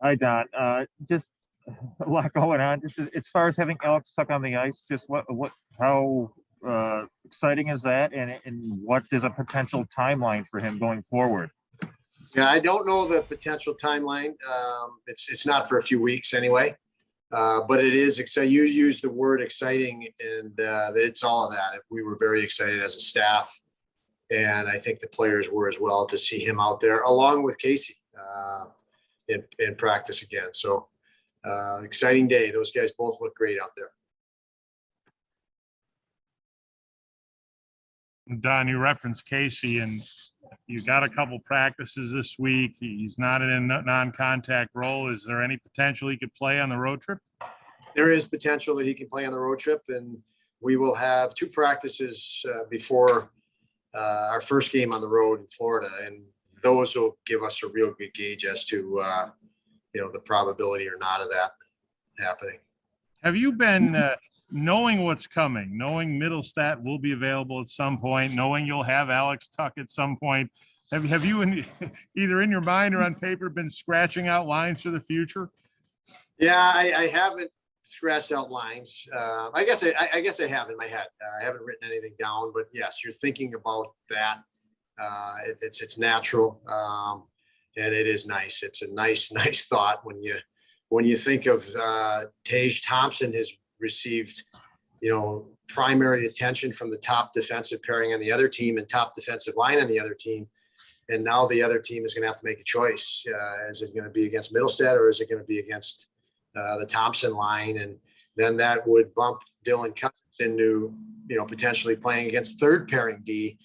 Hi, Don. Just a lot going on. Just as far as having Alex Tuch on the ice, just how exciting is that, and what is a potential timeline for him going forward? Yeah, I don't know the potential timeline. It's not for a few weeks anyway, but it is exciting. You use the word exciting, and it's all of that. We were very excited as a staff, and I think the players were as well to see him out there along with Casey in practice again. So exciting day. Those guys both look great out there. Don, you referenced Casey, and you got a couple practices this week. He's not in a non-contact role. Is there any potential he could play on the road trip? There is potential that he can play on the road trip, and we will have 2 practices before our first game on the road in Florida, and those will give us a real good gauge as to the probability or not of that happening. Have you been knowing what's coming, knowing Mittelstadt will be available at some point, knowing you'll have Alex Tuch at some point? Have you either in your mind or on paper been scratching out lines for the future? Yeah, I haven't scratched out lines. I guess I have in my head. I haven't written anything down, but yes, you're thinking about that. It's natural, and it is nice. It's a nice thought when you think of Tage Thompson has received, primary attention from the top defensive pairing on the other team and top defensive line on the other team. And now the other team is going to have to make a choice. Is it going to be against Mittelstadt, or is it going to be against the Thompson line? And then that would bump Dylan Cousins into, potentially playing against third pairing D,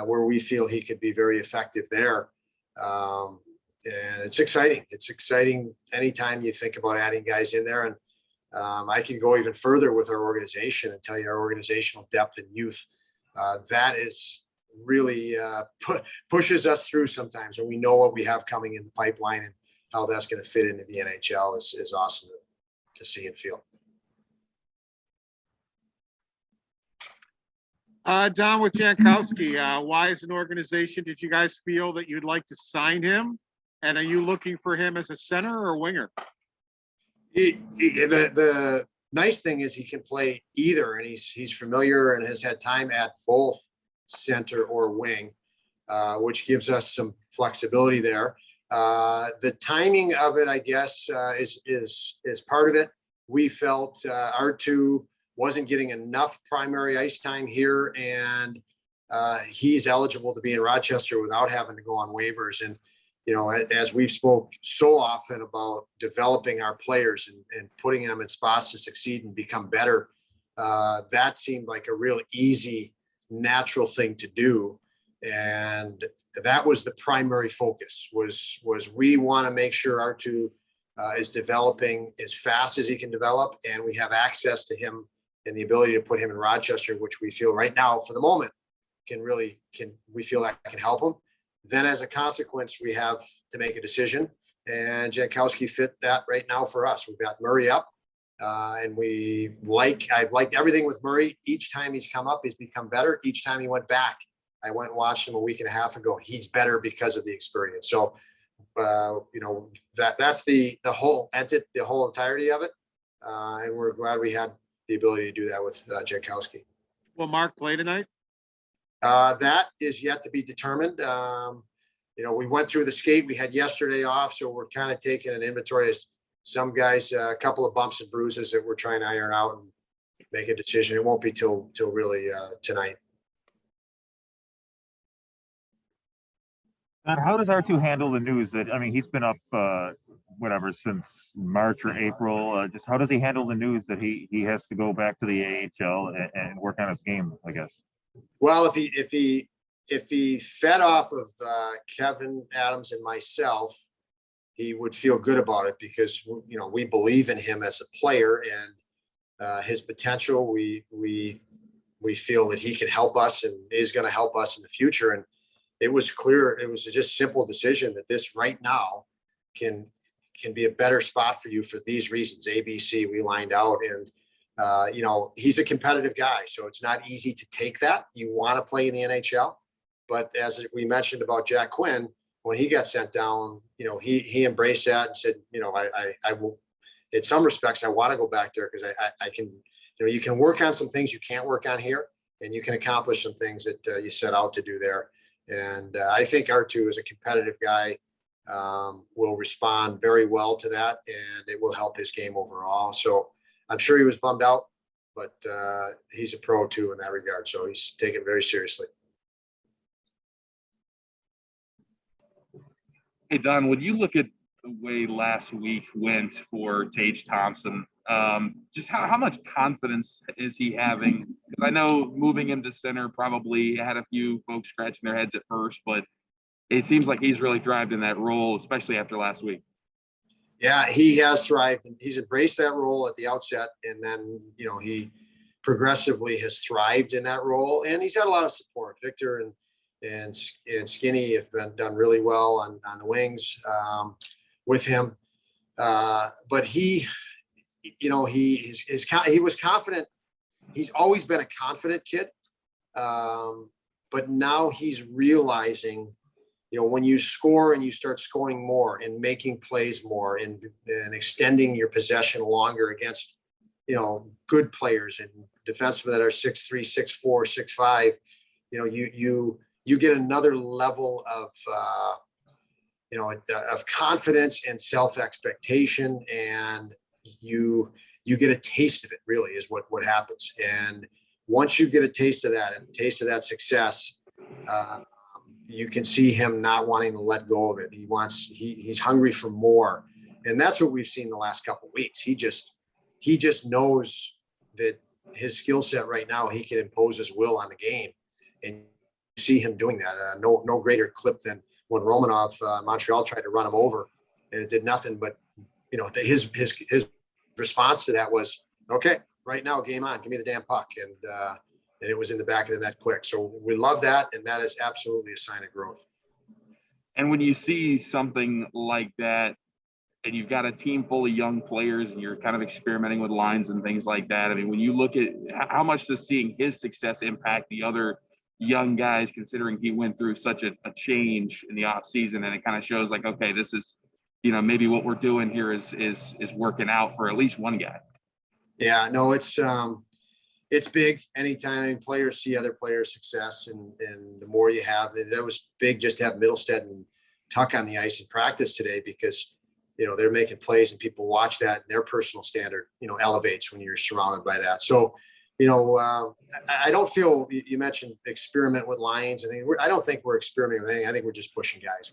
where we feel he could be very effective there. And it's exciting. It's exciting anytime you think about adding guys in there. And I can go even further with our organization and tell you our organizational depth and youth. That is really pushes us through sometimes when we know what we have coming in the pipeline, and how that's going to fit into the NHL is awesome to see and feel. Don, with Jankowski, why as an organization did you guys feel that you'd like to sign him? And are you looking for him as a center or a winger? The nice thing is he can play either, and he's familiar and has had time at both center or wing, which gives us some flexibility there. The timing of it, I guess, is part of it. We felt Arrtu wasn't getting enough primary ice time here, and he's eligible to be in Rochester without having to go on waivers. And as we've spoke so often about developing our players and putting them in spots to succeed and become better, that seemed like a real easy, natural thing to do. And that was the primary focus was we want to make sure Arrtu is developing as fast as he can develop, and we have access to him and the ability to put him in Rochester, which we feel right now for the moment we feel that can help him. Then as a consequence, we have to make a decision, and Jankowski fit that right now for us. We've got Murray up, and I've liked everything with Murray. Each time he's come up, he's become better. Each time he went back, I went and watched him a week and a half ago. He's better because of the experience. So, that's the whole entirety of it. And we're glad we had the ability to do that with Jankowski. Will Mark play tonight? That is yet to be determined. We went through the skate. We had yesterday off, so we're kind of taking an inventory as some guys, a couple of bumps and bruises that we're trying to iron out and make a decision. It won't be till really tonight. And how does Arrtu handle the news that, he's been up, since March or April? Just how does he handle the news that he has to go back to the AHL and work on his game, I guess? Well, if he fed off of Kevin Adams and myself, he would feel good about it because, we believe in him as a player and his potential. We feel that he can help us and is going to help us in the future. And it was clear, it was just simple decision that this right now can be a better spot for you for these reasons. ABC, we lined out, and he's a competitive guy, so it's not easy to take that. You want to play in the NHL, but as we mentioned about Jack Quinn, when he got sent down, he embraced that and said, I will, in some respects, I want to go back there because I can, you can work on some things you can't work on here, and you can accomplish some things that you set out to do there. And I think Arrtu is a competitive guy, will respond very well to that, and it will help his game overall. So I'm sure he was bummed out, but he's a pro too in that regard. So he's taken it very seriously. Hey, Don, when you look at the way last week went for Tage Thompson, just how much confidence is he having? Because I know moving him to center probably had a few folks scratching their heads at first, but it seems like he's really thrived in that role, especially after last week. Yeah, he has thrived. He's embraced that role at the outset, and then, he progressively has thrived in that role, and he's had a lot of support. Victor and Skinny have done really well on the wings with him. But he was confident. He's always been a confident kid. But now he's realizing, when you score and you start scoring more and making plays more and extending your possession longer against, good players and defensemen that are 6'3", 6'4", 6'5", you get another level of confidence and self-expectation, and you get a taste of it, really, is what happens. And once you get a taste of that and a taste of that success, you can see him not wanting to let go of it. He's hungry for more. And that's what we've seen the last couple of weeks. He just knows that his skill set right now, he can impose his will on the game. And you see him doing that. No greater clip than when Romanov, Montreal tried to run him over, and it did nothing. But, his response to that was, okay, right now, game on, give me the damn puck. And it was in the back of the net quick. So we love that. And that is absolutely a sign of growth. And when you see something like that, and you've got a team full of young players and you're kind of experimenting with lines and things like that, I mean, when you look at how much does seeing his success impact the other young guys, considering he went through such a change in the off season, and it kind of shows like, okay, this is, maybe what we're doing here is working out for at least one guy. Yeah, no, it's big anytime players see other players' success, and the more you have. That was big just to have Mittelstadt and Tuch on the ice in practice today, because they're making plays and people watch that, and their personal standard elevates when you're surrounded by that. So I don't feel, you mentioned experiment with lines. I don't think we're experimenting with anything. I think we're just pushing guys.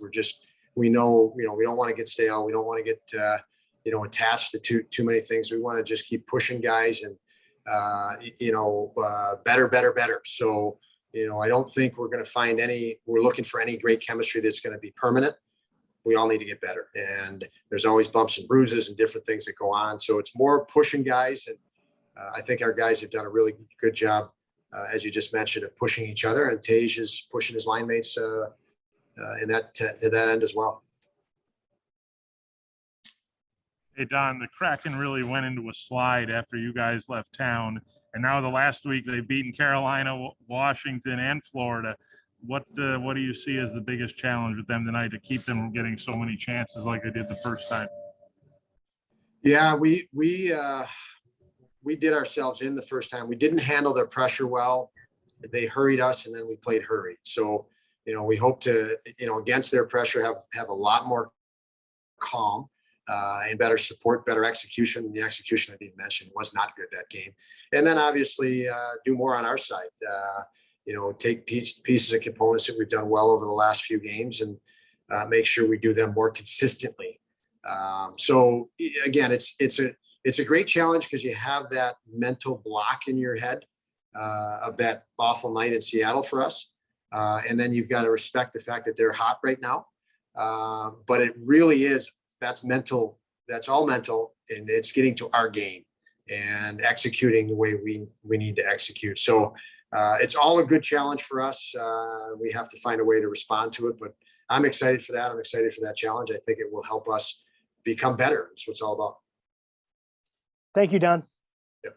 We know we don't want to get stale. We don't want to get attached to too many things. We want to just keep pushing guys and better. So, I don't think we're going to find we're looking for any great chemistry that's going to be permanent. We all need to get better, and there's always bumps and bruises and different things that go on. So it's more pushing guys. And I think our guys have done a really good job, as you just mentioned, of pushing each other, and Tage is pushing his line mates to that end as well. Hey, Don, the Kraken really went into a slide after you guys left town, and now the last week they've beaten Carolina, Washington, and Florida. What do you see as the biggest challenge with them tonight to keep them from getting so many chances like they did the first time? Yeah, we did ourselves in the first time. We didn't handle their pressure well. They hurried us, and then we played hurried. So, we hope to, against their pressure, have a lot more calm. And better support, better execution. The execution I didn't mention was not good that game. And then obviously do more on our side. Take pieces of components that we've done well over the last few games, and make sure we do them more consistently. So again, it's a great challenge, because you have that mental block in your head of that awful night in Seattle for us. And then you've got to respect the fact that they're hot right now. But it really is. That's mental. That's all mental, and it's getting to our game and executing the way we need to execute. So it's all a good challenge for us. We have to find a way to respond to it, but I'm excited for that. I'm excited for that challenge. I think it will help us become better. That's what it's all about. Thank you, Don. Yep.